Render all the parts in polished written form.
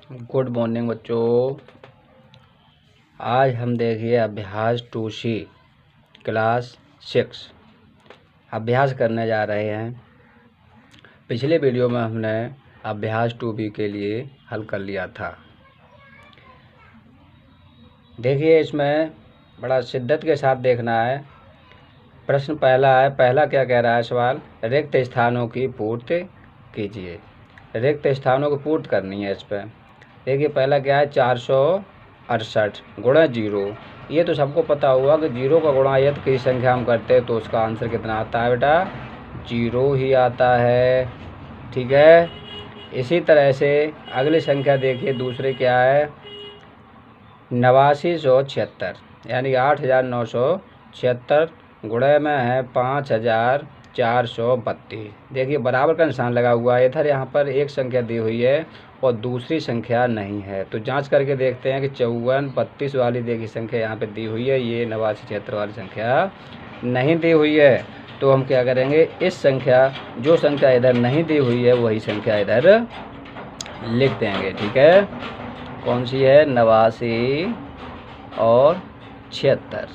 Good morning बच्चों। आज हम देखिए अभ्यास 2C क्लास 6 अभ्यास करने जा रहे हैं। पिछले वीडियो में हमने अभ्यास 2B के लिए हल कर लिया था। देखिए इसमें बड़ा शिद्दत के साथ देखना है। प्रश्न पहला है, पहला क्या कह रहा है सवाल, रिक्त स्थानों की पूर्ति कीजिए। रिक्त स्थानों की पूर्ति करनी है इस पर। देखिए पहला क्या है, 468 गुणा 0। ये तो सबको पता हुआ कि 0 का गुणा यदि किसी संख्या हम करते हैं तो उसका आंसर कितना आता है बेटा, 0 ही आता है। ठीक है। इसी तरह से अगली संख्या देखिए, दूसरे क्या है, 8976 यानी 8976 गुणे में है 5432। देखिए बराबर का निशान लगा हुआ है। इधर यहाँ पर एक संख्या दी हुई है और दूसरी संख्या नहीं है, तो जांच करके देखते हैं कि 5432 वाली देखिए संख्या यहाँ पे दी हुई है, ये 8976 वाली संख्या नहीं दी हुई है। तो हम क्या करेंगे, इस संख्या जो संख्या इधर नहीं दी हुई है वही संख्या इधर लिख देंगे। ठीक है, कौन सी है, 89 और 76।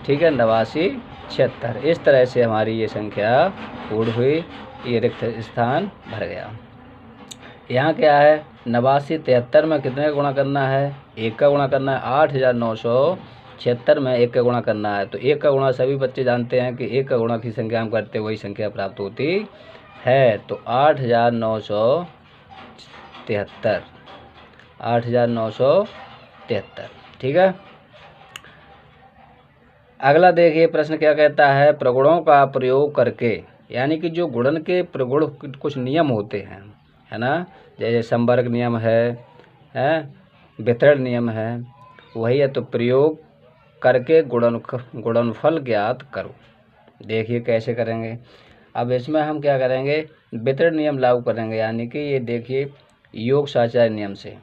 ठीक है, 89 76। इस तरह से हमारी ये संख्या पूर्ण हुई, ये रिक्त स्थान भर गया। यहाँ क्या है, 89 73 में कितने का गुणा करना है, 1 का गुणा करना है। 8976 में 1 का गुणा करना है, तो 1 का गुणा सभी बच्चे जानते हैं कि 1 का गुणा की संख्या हम करते वही संख्या प्राप्त होती है। तो 8973, 8973। ठीक है। अगला देखिए प्रश्न क्या कहता है, प्रगुणों का प्रयोग करके, यानी कि जो गुणन के प्रगुण कुछ नियम होते हैं, है ना, जैसे संवर्ग नियम है, वितरण नियम है, वही है। तो प्रयोग करके गुणनफल ज्ञात करो। देखिए कैसे करेंगे। अब इसमें हम क्या करेंगे, वितरण नियम लागू करेंगे, यानी कि ये देखिए योग साचार्य नियम से।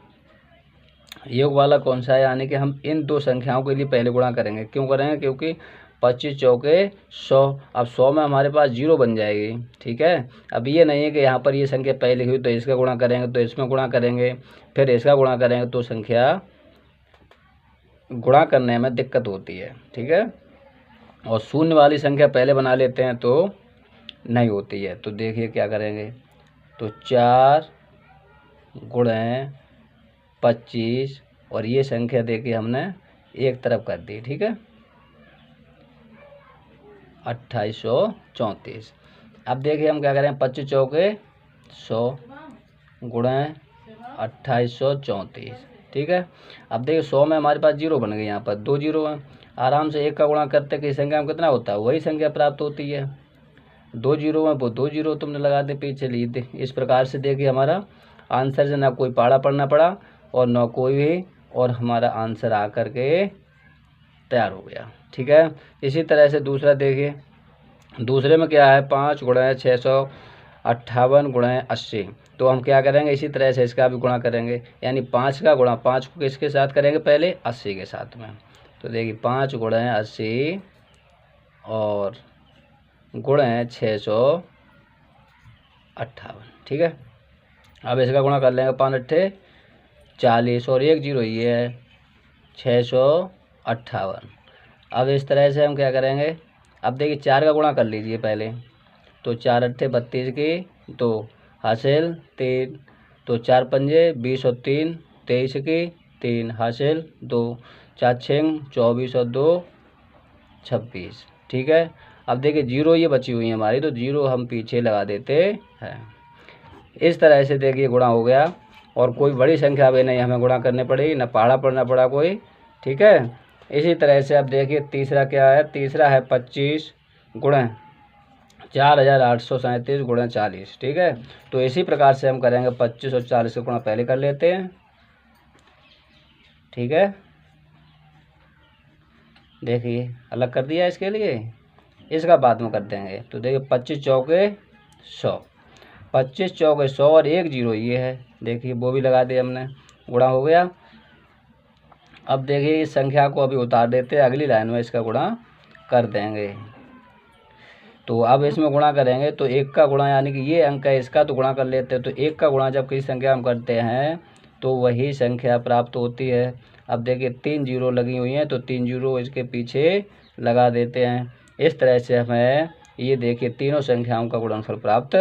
योग वाला कौन सा है, यानी कि हम इन दो संख्याओं के लिए पहले गुणा करेंगे। क्यों करेंगे, क्योंकि 25 चौके 100। अब 100 में हमारे पास 0 बन जाएगी। ठीक है। अब ये नहीं है कि यहाँ पर ये संख्या पहले हुई तो इसका गुणा करेंगे, तो इसमें गुणा करेंगे, फिर इसका गुणा करेंगे, तो संख्या गुणा करने में दिक्कत होती है। ठीक है। और शून्य वाली संख्या पहले बना लेते हैं तो नहीं होती है। तो देखिए क्या करेंगे, तो 4 गुणे 25 और ये संख्या देखिए हमने एक तरफ कर दी। ठीक है, 2834। अब देखिए हम क्या करें, 25 चौके 100 गुणे 2834। ठीक है। अब देखिए 100 में हमारे पास 0 बन गई, यहाँ पर 2 0 है। आराम से 1 का गुणा करते कि संख्या में कितना होता है, वही संख्या प्राप्त होती है। 2 0 में वो 2 0 तुमने लगा दे पीछे ली। इस प्रकार से देखिए हमारा आंसर से ना कोई पाड़ा पढ़ना पड़ा और न कोई भी, और हमारा आंसर आकर के तैयार हो गया। ठीक है। इसी तरह से दूसरा देखिए, दूसरे में क्या है, 5 गुणे 658 गुणे 80। तो हम क्या करेंगे, इसी तरह से इसका भी गुणा करेंगे, यानी 5 का गुणा 5 को किसके साथ करेंगे, पहले 80 के साथ में। तो देखिए 5 गुणे 80 और गुणे 658। ठीक है। अब इसका गुणा कर लेंगे, 5 8 40 और 1 0 ये है 658। अब इस तरह से हम क्या करेंगे, अब देखिए 4 का गुणा कर लीजिए पहले, तो 4 8 32 की 2 हासिल 3, तो 4 पंजे 20 और 3 23 की 3 हासिल 2, 4 6 24 और 2 26। ठीक है। अब देखिए 0 ये बची हुई है हमारी, तो 0 हम पीछे लगा देते हैं। इस तरह से देखिए गुणा हो गया, और कोई बड़ी संख्या भी नहीं हमें गुणा करनी पड़ी, न पहाड़ा पढ़ना पड़ा कोई। ठीक है। इसी तरह से अब देखिए तीसरा क्या है, तीसरा है 25 गुणे 4837 गुणे 40। ठीक है। तो इसी प्रकार से हम करेंगे, 25 और 40 का गुणा पहले कर लेते हैं। ठीक है, देखिए अलग कर दिया इसके लिए, इसका बाद में कर देंगे। तो देखिए 25 चौके 100, 25 चौके 100 और 1 0 ये है, देखिए वो भी लगा दिया हमने, गुणा हो गया। अब देखिए इस संख्या को अभी उतार देते हैं, अगली लाइन में इसका गुणा कर देंगे। तो अब इसमें गुणा करेंगे, तो 1 का गुणा, यानी कि ये अंक है इसका, तो गुणा कर लेते हैं। तो 1 का गुणा जब किसी संख्या हम करते हैं तो वही संख्या प्राप्त होती है। अब देखिए 3 जीरो लगी हुई हैं तो 3 जीरो इसके पीछे लगा देते हैं। इस तरह से हमें ये देखिए तीनों संख्याओं का गुणनफल प्राप्त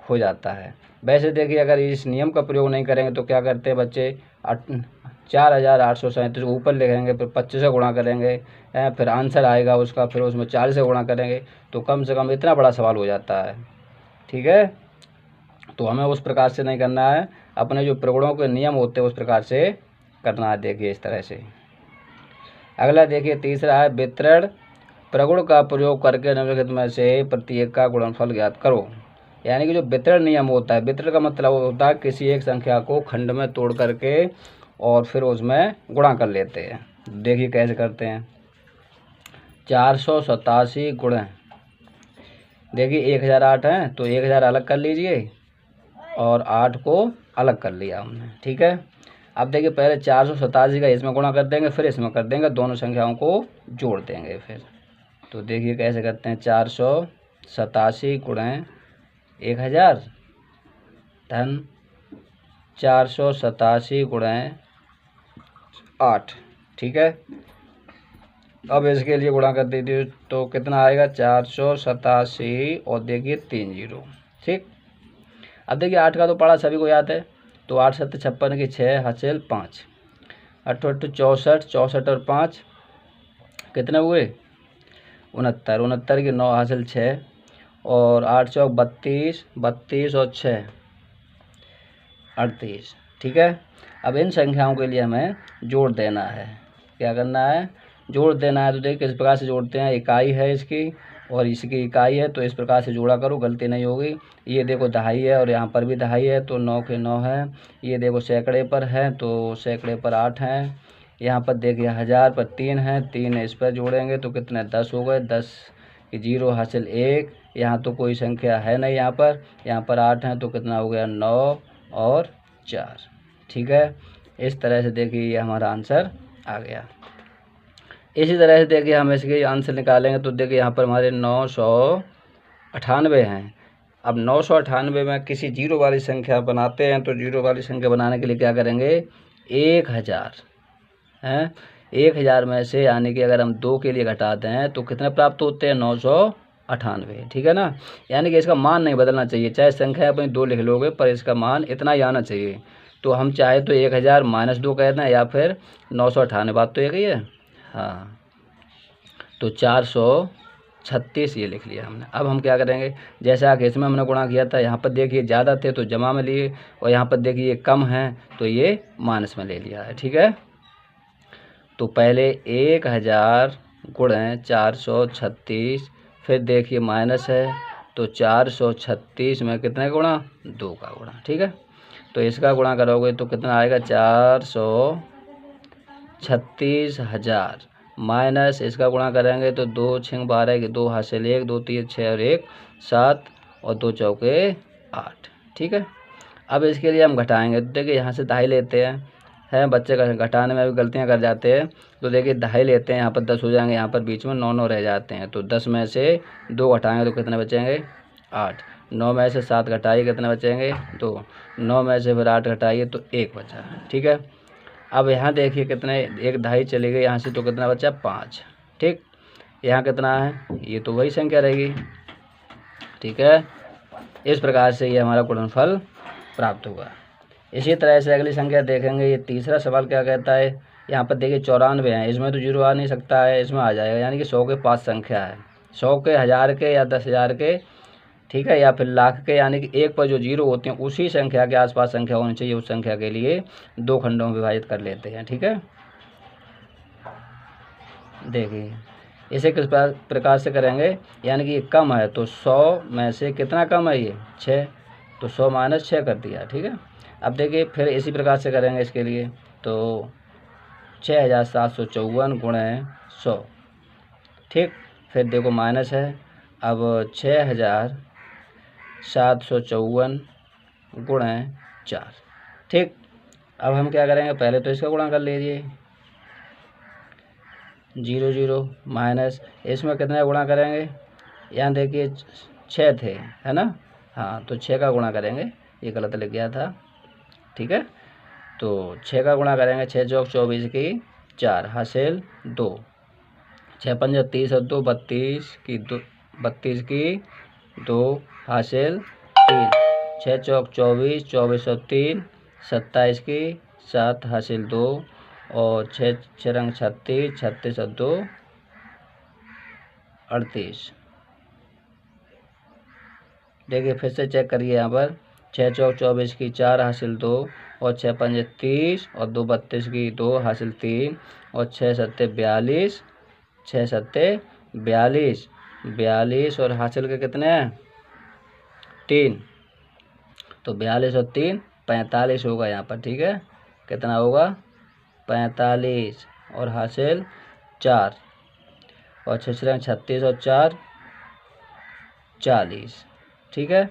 हो जाता है। वैसे देखिए अगर इस नियम का प्रयोग नहीं करेंगे तो क्या करते हैं बच्चे, 4837 को ऊपर लिखेंगे, फिर 25 से गुणा करेंगे, फिर आंसर आएगा उसका, फिर उसमें 40 से गुणा करेंगे, तो कम से कम इतना बड़ा सवाल हो जाता है। ठीक है, तो हमें उस प्रकार से नहीं करना है, अपने जो प्रगुणों के नियम होते हैं उस प्रकार से करना है। देखिए इस तरह से। अगला देखिए तीसरा है वितरण प्रगुण का प्रयोग करके निम्नलिखित में से प्रत्येक का गुणनफल ज्ञात करो। यानी कि जो वितरण नियम होता है, वितरण का मतलब होता है किसी एक संख्या को खंड में तोड़ करके और फिर उसमें गुणा कर लेते हैं। देखिए कैसे करते हैं। 487 गुणे, देखिए 1008 है तो 1000 अलग कर लीजिए और 8 को अलग कर लिया हमने। ठीक है, अब देखिए पहले 487 का इसमें गुणा कर देंगे, फिर इसमें कर देंगे, दोनों संख्याओं को जोड़ देंगे फिर। तो देखिए कैसे करते हैं। 487 गुणे 1000 धन 487 गुणे 8। ठीक है, अब इसके लिए गुणा कर दीजिए तो कितना आएगा, 487 और देखिए 3 जीरो। ठीक, अब देखिए 8 का तो पढ़ा सभी को याद है, तो 8 7 56 की 6 हासिल 5, 8 8 64, 64 और 5 कितने हुए 69, 69 की 9 हासिल 6 और 8 चौक 32, 32 और 6 38। ठीक है, अब इन संख्याओं के लिए हमें जोड़ देना है। क्या करना है, जोड़ देना है। तो देखिए किस प्रकार से जोड़ते हैं, इकाई है इसकी और इसकी इकाई है, तो इस प्रकार से जोड़ा करो, गलती नहीं होगी। ये देखो दहाई है और यहाँ पर भी दहाई है तो 9 के 9 है। ये देखो सैकड़े पर है तो सैकड़े पर 8 हैं। यहाँ पर देखिए 1000 पर 3 है, 3 इस पर जोड़ेंगे तो कितने 10 हो गए, 10 की 0 हासिल 1। यहाँ तो कोई संख्या है नहीं, यहाँ पर 8 हैं तो कितना हो गया 9 और 4। ठीक है, इस तरह से देखिए ये हमारा आंसर आ गया। इसी तरह से देखिए हम इसके आंसर निकालेंगे तो देखिए यहाँ पर हमारे 998 हैं। अब 998 में किसी जीरो वाली संख्या बनाते हैं तो जीरो वाली संख्या बनाने के लिए क्या करेंगे, 1000 हैं, 1000 में से यानी कि अगर हम 2 के लिए घटाते हैं तो कितने प्राप्त होते हैं, 998। ठीक है ना, यानी कि इसका मान नहीं बदलना चाहिए, चाहे संख्या अपनी 2 लिख लोगे पर इसका मान इतना ही आना चाहिए। तो हम चाहे तो 1000 माइनस 2 कह दें या फिर 998, बात तो एक ही है। हाँ, तो 436 ये लिख लिया हमने। अब हम क्या करेंगे, जैसे आगे इसमें हमने गुणा किया था, यहाँ पर देखिए ज़्यादा थे तो जमा में लिए और यहाँ पर देखिए ये कम है तो ये माइनस में ले लिया है। ठीक है, तो पहले 1000 गुणे 436, फिर देखिए माइनस है तो 436 में कितने का गुणा, 2 का गुणा। ठीक है, तो इसका गुणा करोगे तो कितना आएगा, 436,000 माइनस इसका गुणा करेंगे तो 2 6 12 की 2 हासिल 1, 2 3 6 और 1 7 और 2 चौके 8। ठीक है, अब इसके लिए हम घटाएंगे तो देखिए यहाँ से दहाई लेते हैं बच्चे का घटाने में भी गलतियाँ कर जाते हैं। तो देखिए दहाई लेते हैं, यहाँ पर 10 हो जाएंगे, यहाँ पर बीच में 9 9 रह जाते हैं, तो 10 में से 2 घटाएंगे तो कितने बचेंगे, 8। 9 में से 7 घटाइए कितने बचेंगे, 2। 9 में से फिर 8 घटाइए तो 1 बचा। ठीक है, अब यहाँ देखिए कितने, एक दहाई चली गई यहाँ से तो कितना बचा, 5। ठीक, यहाँ कितना है, ये तो वही संख्या रहेगी। ठीक है, इस प्रकार से ये हमारा गुणनफल प्राप्त होगा। इसी तरह से अगली संख्या देखेंगे। ये तीसरा सवाल क्या कहता है, यहाँ पर देखिए 94 है, इसमें तो जीरो आ नहीं सकता है, इसमें आ जाएगा, यानी कि 100 के 5 संख्या है, 100 के, 1000 के या 10,000 के। ठीक है, या फिर लाख के, यानी कि एक पर जो जीरो होते हैं उसी संख्या के आसपास संख्या होनी चाहिए, उस संख्या के लिए 2 खंडों में विभाजित कर लेते हैं। ठीक है, देखिए इसे किस प्रकार से करेंगे, यानी कि ये कम है तो 100 में से कितना कम है, ये 6, तो 100 माइनस 6 कर दिया। ठीक है, अब देखिए फिर इसी प्रकार से करेंगे इसके लिए, तो 6754 गुणे 100। ठीक, फिर देखो माइनस है, अब 6754 गुणे 4। ठीक, अब हम क्या करेंगे, पहले तो इसका गुणा कर लीजिए, 0 0 माइनस इसमें कितने गुणा करेंगे, यहाँ देखिए 6 थे, है ना। हाँ, तो 6 का गुणा करेंगे, ये गलत लिख गया था। ठीक है, तो 6 का गुणा करेंगे, 6 चौक 24 की 4 हासिल 2, 6 पंजे 30 और 2 32 की 2, 32 की 2 हासिल 3, 6 चौक 24, 24 और 3 27 की 7 हासिल 2 और 6 रंग 36, 36 और 2 38। देखिए फिर से चेक करिए यहाँ पर, 6 चौक 24 की 4 हासिल 2 और 6 पंजे 30 और 2 32 की 2 हासिल 3 और 6 सत्ते 42, 6 सत्ते 42, 42 और हासिल के कितने हैं 3, तो 42 और 3 45 होगा यहाँ पर। ठीक है, कितना होगा 45 और हासिल 4 और 6 36 और 4 40। ठीक है,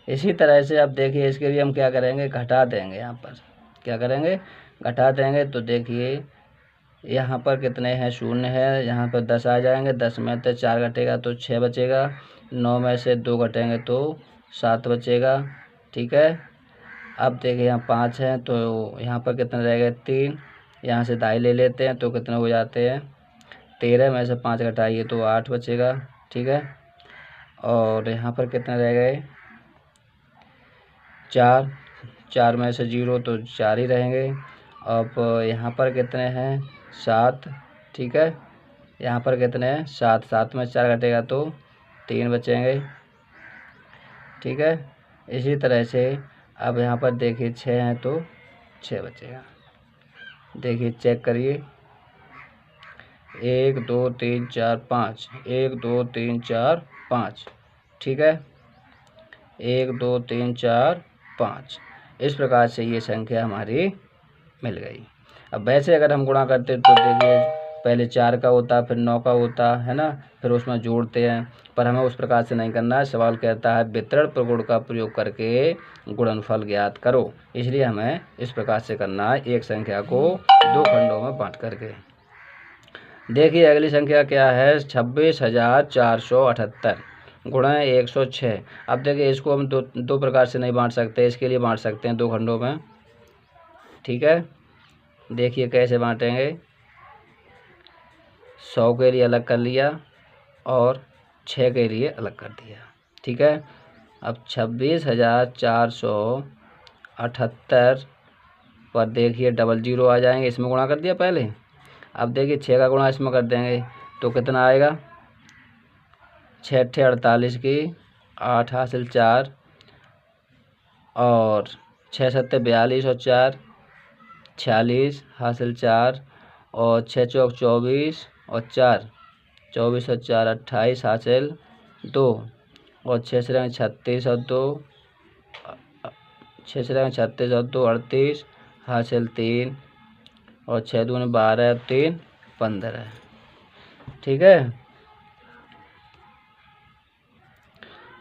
इसी तरह से अब देखिए इसके लिए हम क्या करेंगे, घटा देंगे। यहाँ पर क्या करेंगे, घटा देंगे। तो देखिए यहाँ पर कितने हैं, 0 है, यहाँ पर 10 आ जाएंगे, 10 में से 4 घटेगा तो 6 बचेगा, 9 में से 2 घटेंगे तो 7 बचेगा। ठीक है, अब देखिए यहाँ 5 है तो यहाँ पर कितने रहेगा 3, यहाँ से दाई ले लेते हैं तो कितने हो जाते हैं 13 में से 5 घटाइए तो 8 बचेगा। ठीक है, और यहाँ पर कितने रह गए 4, 4 में से 0 तो 4 ही रहेंगे। अब यहाँ पर कितने हैं 7। ठीक है, यहाँ पर कितने हैं 7, 7 में 4 घटेगा तो 3 बचेंगे। ठीक है, इसी तरह से अब यहाँ पर देखिए 6 हैं तो 6 बचेगा। देखिए चेक करिए, 1 2 3 4 5, 1 2 3 4 5। ठीक है, 1 2 3 4 5, इस प्रकार से ये संख्या हमारी मिल गई। अब वैसे अगर हम गुणा करते तो देखिए पहले 4 का होता, फिर 9 का होता है ना, फिर उसमें जोड़ते हैं, पर हमें उस प्रकार से नहीं करना है। सवाल कहता है वितरण प्रगुण का प्रयोग करके गुणनफल ज्ञात करो, इसलिए हमें इस प्रकार से करना है, एक संख्या को 2 खंडों में बांट करके। देखिए अगली संख्या क्या है, 26,478 गुणा 106। अब देखिए इसको हम दो प्रकार से नहीं बांट सकते, इसके लिए बांट सकते हैं 2 खंडों में। ठीक है, देखिए कैसे बांटेंगे, 100 के लिए अलग कर लिया और 6 के लिए अलग कर दिया। ठीक है, अब 26,478 पर देखिए 00 आ जाएंगे, इसमें गुणा कर दिया पहले। अब देखिए 6 का गुणा इसमें कर देंगे तो कितना आएगा, 6 × 48 की 8 हासिल 4 और 6 7 42 और 4 46 हासिल 4 और 6 चौक 24 और 4 24 और 4 28 हासिल 2 और 6 रंग 36 और 2 6 रंग 36 और 2 38 हासिल 3 और 6 दूनी 12 और 3 15। ठीक है,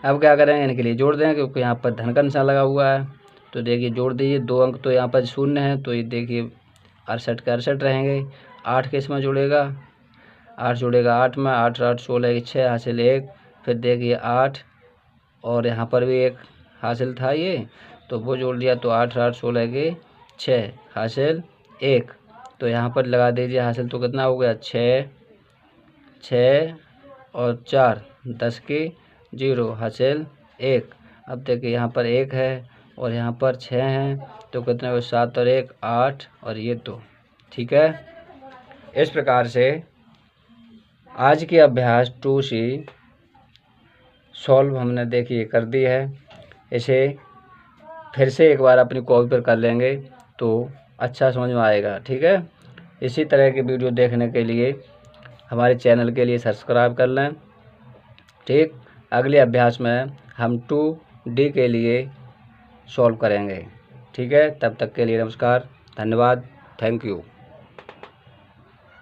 अब क्या करेंगे, इनके लिए जोड़ देंगे क्योंकि यहाँ पर धन का निशान लगा हुआ है। तो देखिए जोड़ दीजिए, 2 अंक तो यहाँ पर 0 है तो ये देखिए 68 के 68 रहेंगे। 8 के इसमें जुड़ेगा, 8 जुड़ेगा 8 में, 8 8 16 की 6 हासिल 1, फिर देखिए 8 और यहाँ पर भी 1 हासिल था ये तो वो जोड़ दिया तो 8 8 16 की 6 हासिल 1, तो यहाँ पर लगा दीजिए हासिल तो कितना हो गया 6 6 और 4 10 की 0 हासिल 1। अब देखिए यहाँ पर 1 है और यहाँ पर 6 हैं तो कितने हुए 7 और 1 8 और ये 2। ठीक है, इस प्रकार से आज की अभ्यास 2C सॉल्व हमने देखिए कर दी है। इसे फिर से एक बार अपनी कॉपी पर कर लेंगे तो अच्छा समझ में आएगा। ठीक है, इसी तरह की वीडियो देखने के लिए हमारे चैनल के लिए सब्सक्राइब कर लें। ठीक, अगले अभ्यास में हम 2D के लिए सॉल्व करेंगे। ठीक है, तब तक के लिए नमस्कार, धन्यवाद, थैंक यू।